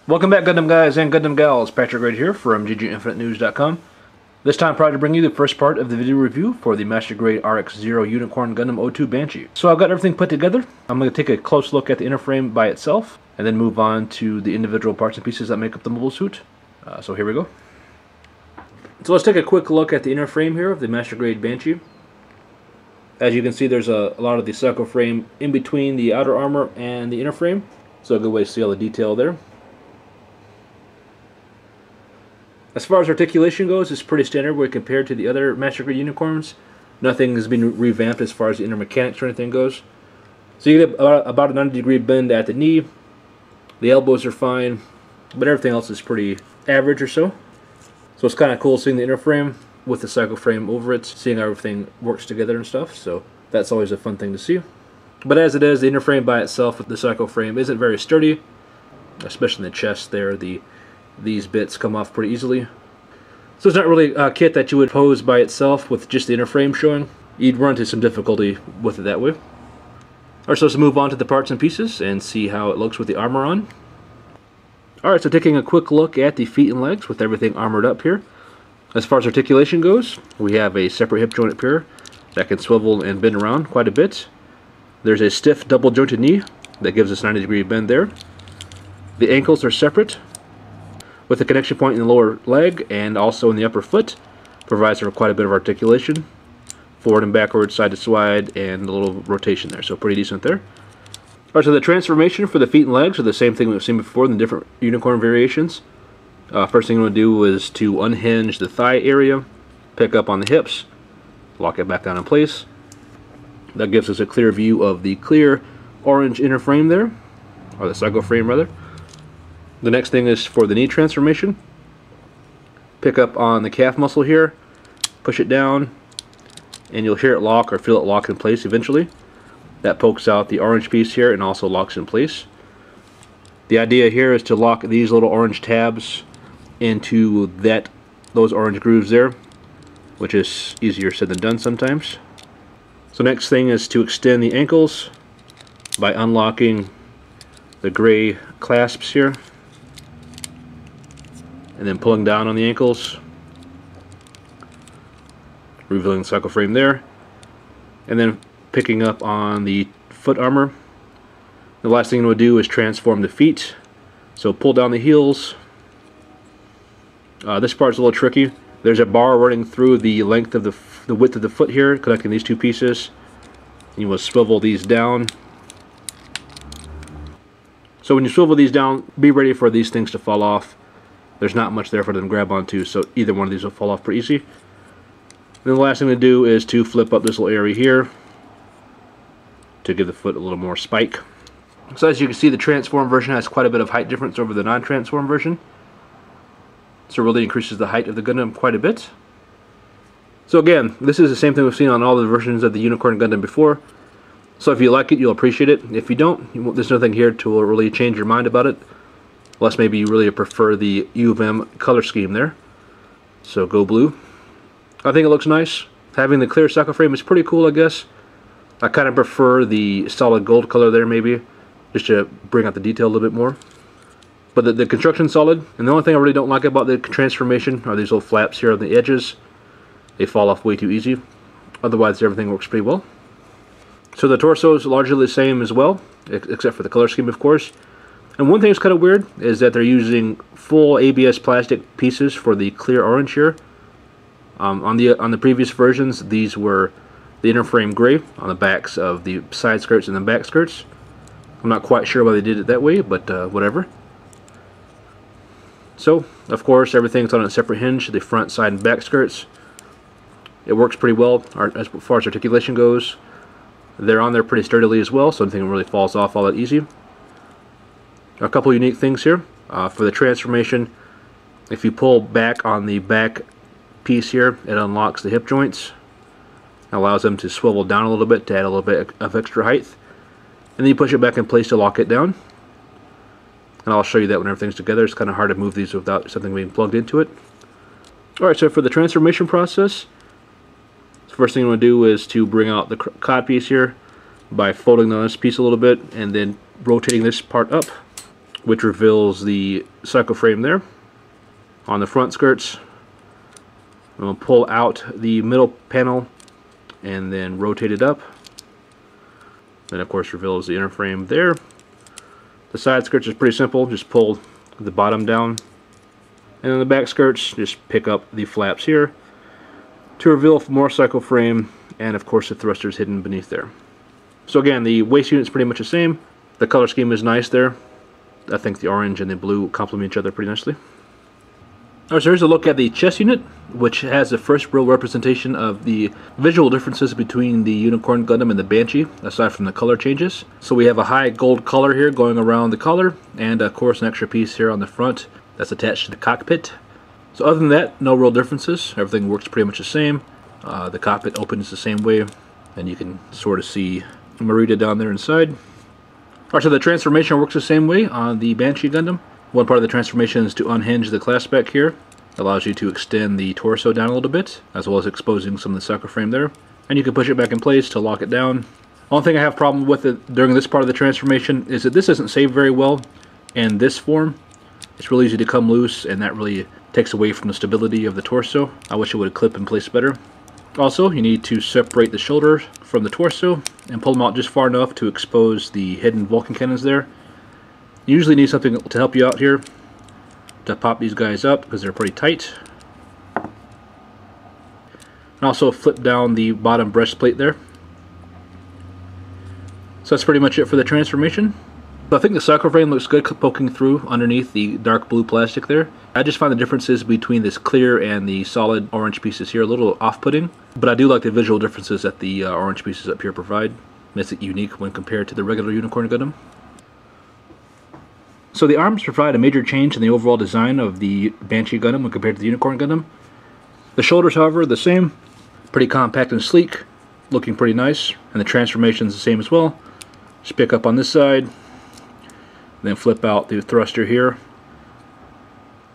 Welcome back, Gundam guys and Gundam gals. PatrickGrade here from GGInfiniteNews.com. This time, proud to bring you the first part of the video review for the MasterGrade RX-0 Unicorn Gundam O2 Banshee. So I've got everything put together. I'm going to take a close look at the inner frame by itself, and then move on to the individual parts and pieces that make up the mobile suit. So here we go. So let's take a quick look at the inner frame here of the MasterGrade Banshee. As you can see, there's a lot of the cycle frame in between the outer armor and the inner frame. So a good way to see all the detail there. As far as articulation goes, it's pretty standard when compared to the other MasterGrade unicorns. Nothing has been revamped as far as the inner mechanics or anything goes. So you get about a 90-degree bend at the knee. The elbows are fine, but everything else is pretty average or so. So it's kind of cool seeing the inner frame with the cycle frame over it, seeing how everything works together and stuff. So that's always a fun thing to see. But as it is, the inner frame by itself with the cycle frame isn't very sturdy, especially in the chest there. These bits come off pretty easily. So it's not really a kit that you would pose by itself with just the inner frame showing. You'd run into some difficulty with it that way. Alright, so let's move on to the parts and pieces and see how it looks with the armor on. Alright, so taking a quick look at the feet and legs with everything armored up here. As far as articulation goes, we have a separate hip joint up here that can swivel and bend around quite a bit. There's a stiff double jointed knee that gives us a 90-degree bend there. The ankles are separate, with a connection point in the lower leg and also in the upper foot. Provides for quite a bit of articulation, forward and backward, side to side, and a little rotation there, so pretty decent there. Alright, so the transformation for the feet and legs are the same thing we've seen before in the different unicorn variations. First thing you want to do is to unhinge the thigh area, pick up on the hips, lock it back down in place. That gives us a clear view of the clear orange inner frame there, or the cycle frame rather. The next thing is for the knee transformation. Pick up on the calf muscle here, push it down, and you'll hear it lock or feel it lock in place eventually. That pokes out the orange piece here and also locks in place. The idea here is to lock these little orange tabs into those orange grooves there, which is easier said than done sometimes. So next thing is to extend the ankles by unlocking the gray clasps here, and then pulling down on the ankles, revealing the cycle frame there, and then picking up on the foot armor. The last thing we'll do is transform the feet. So pull down the heels. This part's a little tricky. There's a bar running through the length of the width of the foot here, connecting these two pieces. And you will swivel these down. So when you swivel these down, be ready for these things to fall off. There's not much there for them to grab onto, so either one of these will fall off pretty easy. Then the last thing to do is to flip up this little area here to give the foot a little more spike. So as you can see, the transform version has quite a bit of height difference over the non-transform version. So it really increases the height of the Gundam quite a bit. So again, this is the same thing we've seen on all the versions of the Unicorn Gundam before. So if you like it, you'll appreciate it. If you don't, there's nothing here to really change your mind about it. Unless maybe you really prefer the U of M color scheme there. So go blue. I think it looks nice. Having the clear cycle frame is pretty cool, I guess. I kind of prefer the solid gold color there maybe, just to bring out the detail a little bit more. But the construction's solid, and the only thing I really don't like about the transformation are these little flaps here on the edges. They fall off way too easy. Otherwise everything works pretty well. So the torso is largely the same as well, except for the color scheme of course. And one thing that's kind of weird is that they're using full ABS plastic pieces for the clear orange here. On the previous versions, these were the inner frame gray on the backs of the side skirts and the back skirts. I'm not quite sure why they did it that way, but whatever. So, of course, everything's on a separate hinge, the front, side, and back skirts. It works pretty well as far as articulation goes. They're on there pretty sturdily as well, so nothing really falls off all that easy. A couple unique things here. For the transformation, if you pull back on the back piece here, it unlocks the hip joints. Allows them to swivel down a little bit to add a little bit of extra height. And then you push it back in place to lock it down. And I'll show you that when everything's together. It's kind of hard to move these without something being plugged into it. Alright, so for the transformation process, the first thing you want to do is to bring out the cod piece here by folding this piece a little bit and then rotating this part up. which reveals the cycle frame there. On the front skirts, we'll pull out the middle panel and then rotate it up. Then of course reveals the inner frame there. The side skirts is pretty simple, just pull the bottom down. And on the back skirts, just pick up the flaps here to reveal more cycle frame, and of course the thrusters hidden beneath there. So again, the waist unit is pretty much the same. The color scheme is nice there. I think the orange and the blue complement each other pretty nicely. Alright, so here's a look at the chest unit, which has the first real representation of the visual differences between the Unicorn Gundam and the Banshee, aside from the color changes. So we have a high gold color here going around the collar, and of course an extra piece here on the front that's attached to the cockpit. So other than that, no real differences. Everything works pretty much the same. The cockpit opens the same way, and you can sort of see Marita down there inside. Alright, so the transformation works the same way on the Banshee Gundam. One part of the transformation is to unhinge the clasp back here. It allows you to extend the torso down a little bit, as well as exposing some of the cycle frame there. And you can push it back in place to lock it down. Only thing I have a problem with it during this part of the transformation is that this doesn't save very well in this form. It's really easy to come loose, and that really takes away from the stability of the torso. I wish it would clip in place better. Also, you need to separate the shoulders from the torso and pull them out just far enough to expose the hidden Vulcan cannons there. You usually need something to help you out here to pop these guys up because they're pretty tight. And also flip down the bottom breastplate there. So that's pretty much it for the transformation. I think the cycle frame looks good poking through underneath the dark blue plastic there. I just find the differences between this clear and the solid orange pieces here a little off-putting, but I do like the visual differences that the orange pieces up here provide. Makes it unique when compared to the regular Unicorn Gundam. So the arms provide a major change in the overall design of the Banshee Gundam when compared to the Unicorn Gundam. The shoulders, however, are the same, pretty compact and sleek, looking pretty nice, and the transformation is the same as well. Just pick up on this side, then flip out the thruster here,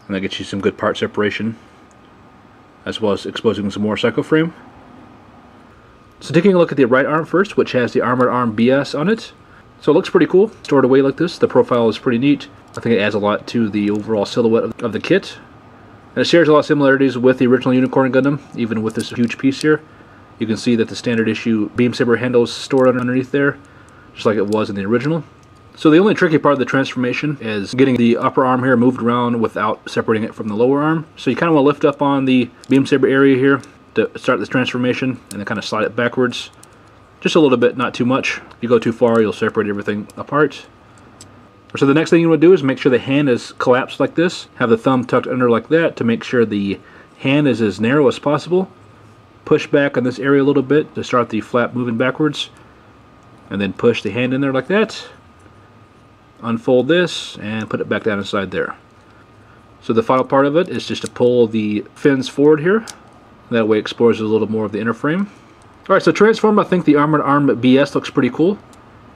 and that gets you some good part separation, as well as exposing some more cycle frame. So taking a look at the right arm first, which has the Armored Arm BS on it. So it looks pretty cool, stored away like this. The profile is pretty neat. I think it adds a lot to the overall silhouette of the kit. And it shares a lot of similarities with the original Unicorn Gundam, even with this huge piece here. You can see that the standard issue beam saber handle is stored underneath there, just like it was in the original. So the only tricky part of the transformation is getting the upper arm here moved around without separating it from the lower arm. So you kind of want to lift up on the beam saber area here to start this transformation, and then kind of slide it backwards. Just a little bit, not too much. If you go too far, you'll separate everything apart. So the next thing you want to do is make sure the hand is collapsed like this. Have the thumb tucked under like that to make sure the hand is as narrow as possible. Push back on this area a little bit to start the flap moving backwards. And then push the hand in there like that. Unfold this and put it back down inside there. So the final part of it is just to pull the fins forward here. That way it explores a little more of the inner frame. Alright, so transformed, I think the Armored Arm BS looks pretty cool.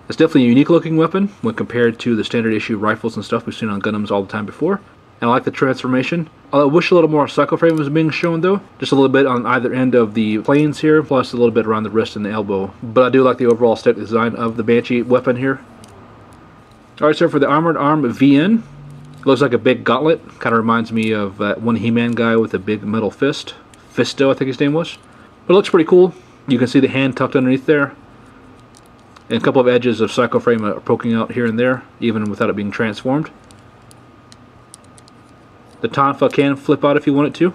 It's definitely a unique looking weapon when compared to the standard issue rifles and stuff we've seen on Gundams all the time before. And I like the transformation. I wish a little more cycle frame was being shown though. Just a little bit on either end of the planes here, plus a little bit around the wrist and the elbow. But I do like the overall aesthetic design of the Banshee weapon here. Alright, so for the Armored Arm VN, it looks like a big gauntlet. Kind of reminds me of that one He-Man guy with a big metal fist. Fisto, I think his name was. But it looks pretty cool. You can see the hand tucked underneath there. And a couple of edges of cycle frame are poking out here and there, even without it being transformed. The tonfa can flip out if you want it to.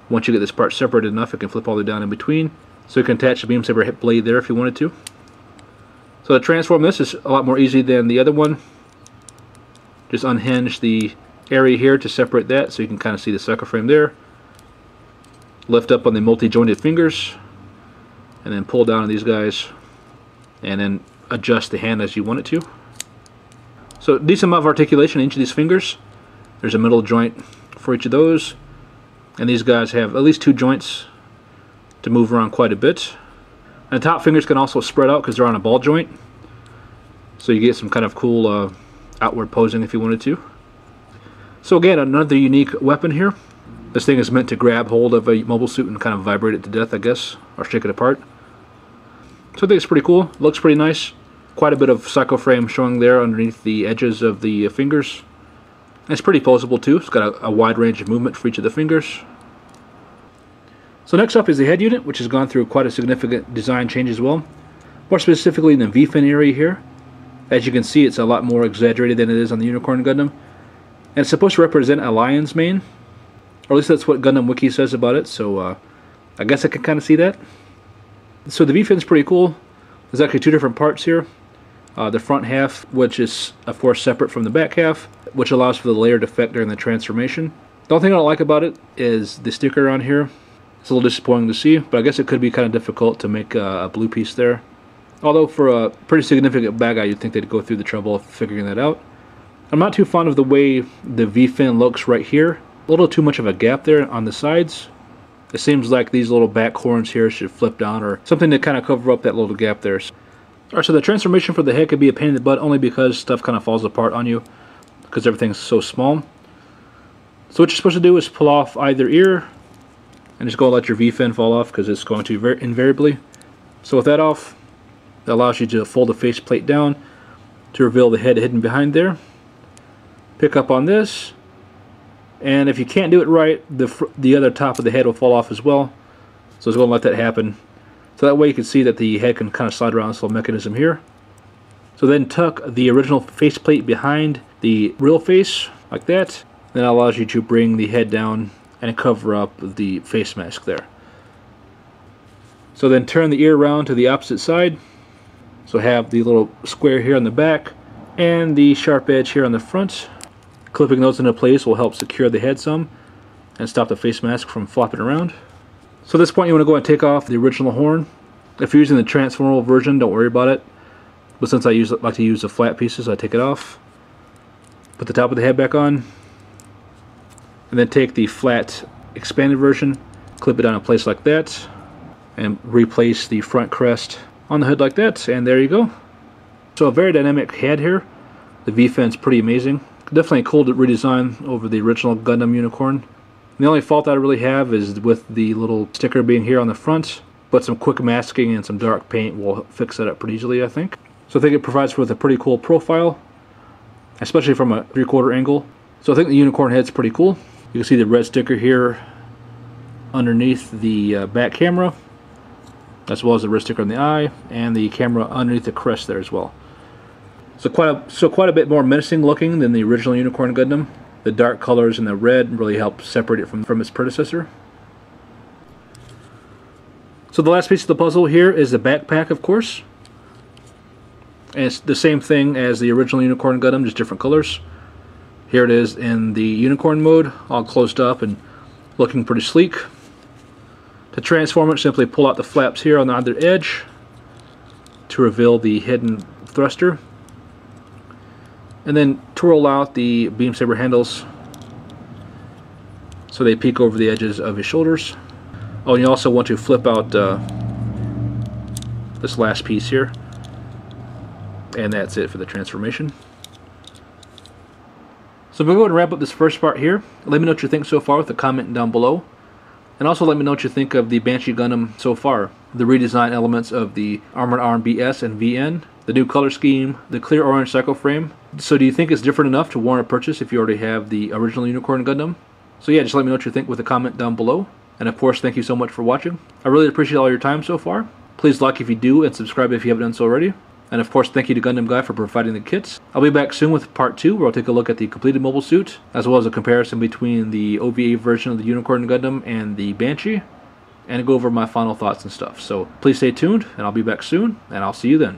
Once you get this part separated enough, it can flip all the way down in between. So you can attach the beam saber hip blade there if you wanted to. So to transform this is a lot more easy than the other one. Just unhinge the area here to separate that so you can kind of see the cycle frame there. Lift up on the multi-jointed fingers. And then pull down on these guys. And then adjust the hand as you want it to. So decent amount of articulation in each of these fingers. There's a middle joint for each of those. And these guys have at least 2 joints to move around quite a bit. And the top fingers can also spread out because they're on a ball joint. So you get some kind of cool outward posing if you wanted to. So again, another unique weapon here. This thing is meant to grab hold of a mobile suit and kind of vibrate it to death, I guess, or shake it apart. So I think it's pretty cool. Looks pretty nice. quite a bit of cycle frame showing there underneath the edges of the fingers. It's pretty posable too. It's got a wide range of movement for each of the fingers. So next up is the head unit, which has gone through quite a significant design change as well. More specifically in the V-fin area here. As you can see, it's a lot more exaggerated than it is on the Unicorn Gundam. And it's supposed to represent a lion's mane. Or at least that's what Gundam Wiki says about it, so I guess I can kind of see that. So the V-fin's pretty cool. There's actually two different parts here. The front half, which is of course separate from the back half, which allows for the layered effect during the transformation. The only thing I don't like about it is the sticker on here. It's a little disappointing to see, but I guess it could be kind of difficult to make a blue piece there. Although for a pretty significant bad guy, you'd think they'd go through the trouble of figuring that out. I'm not too fond of the way the V-fin looks right here. A little too much of a gap there on the sides. It seems like these little back horns here should flip down or something to kind of cover up that little gap there. Alright, so the transformation for the head could be a pain in the butt only because stuff kind of falls apart on you because everything's so small. So what you're supposed to do is pull off either ear and just go and let your V-fin fall off because it's going to invariably. So with that off, that allows you to fold the faceplate down to reveal the head hidden behind there. Pick up on this, and if you can't do it right, the other top of the head will fall off as well. So it's going to let that happen. So that way you can see that the head can kind of slide around this little mechanism here. So then tuck the original faceplate behind the real face, like that. Then that allows you to bring the head down and cover up the face mask there. So then turn the ear around to the opposite side. So have the little square here on the back and the sharp edge here on the front. Clipping those into place will help secure the head some and stop the face mask from flopping around. So at this point you want to go and take off the original horn. If you're using the Transfor version, don't worry about it. But since I like to use the flat pieces, I take it off. Put the top of the head back on. And then take the flat expanded version, clip it down in place like that, and replace the front crest on the hood like that, and there you go. So a very dynamic head here. The V-fin's pretty amazing. Definitely cool to redesign over the original Gundam Unicorn. And the only fault I really have is with the little sticker being here on the front, but some quick masking and some dark paint will fix that up pretty easily, I think. So I think it provides with a pretty cool profile, especially from a 3/4 angle. So I think the Unicorn head's pretty cool. You can see the red sticker here underneath the back camera, as well as the red sticker on the eye, and the camera underneath the crest there as well. So quite a bit more menacing looking than the original Unicorn Gundam. The dark colors and the red really help separate it from its predecessor. So the last piece of the puzzle here is the backpack, of course. And it's the same thing as the original Unicorn Gundam, just different colors. Here it is in the Unicorn mode, all closed up and looking pretty sleek. To transform it, simply pull out the flaps here on the other edge to reveal the hidden thruster. And then twirl out the beam saber handles so they peek over the edges of his shoulders. Oh, and you also want to flip out this last piece here. And that's it for the transformation. So I'm going to go ahead and wrap up this first part here. Let me know what you think so far with a comment down below. And also let me know what you think of the Banshee Gundam so far. The redesigned elements of the Armored Arm BS and VN, the new color scheme, the clear orange cycle frame. So do you think it's different enough to warrant a purchase if you already have the original Unicorn Gundam? So yeah, just let me know what you think with a comment down below. And of course, thank you so much for watching. I really appreciate all your time so far. Please like if you do and subscribe if you haven't done so already. And of course, thank you to Gundam Guy for providing the kits. I'll be back soon with part 2, where I'll take a look at the completed mobile suit, as well as a comparison between the OVA version of the Unicorn Gundam and the Banshee, and go over my final thoughts and stuff. So please stay tuned, and I'll be back soon, and I'll see you then.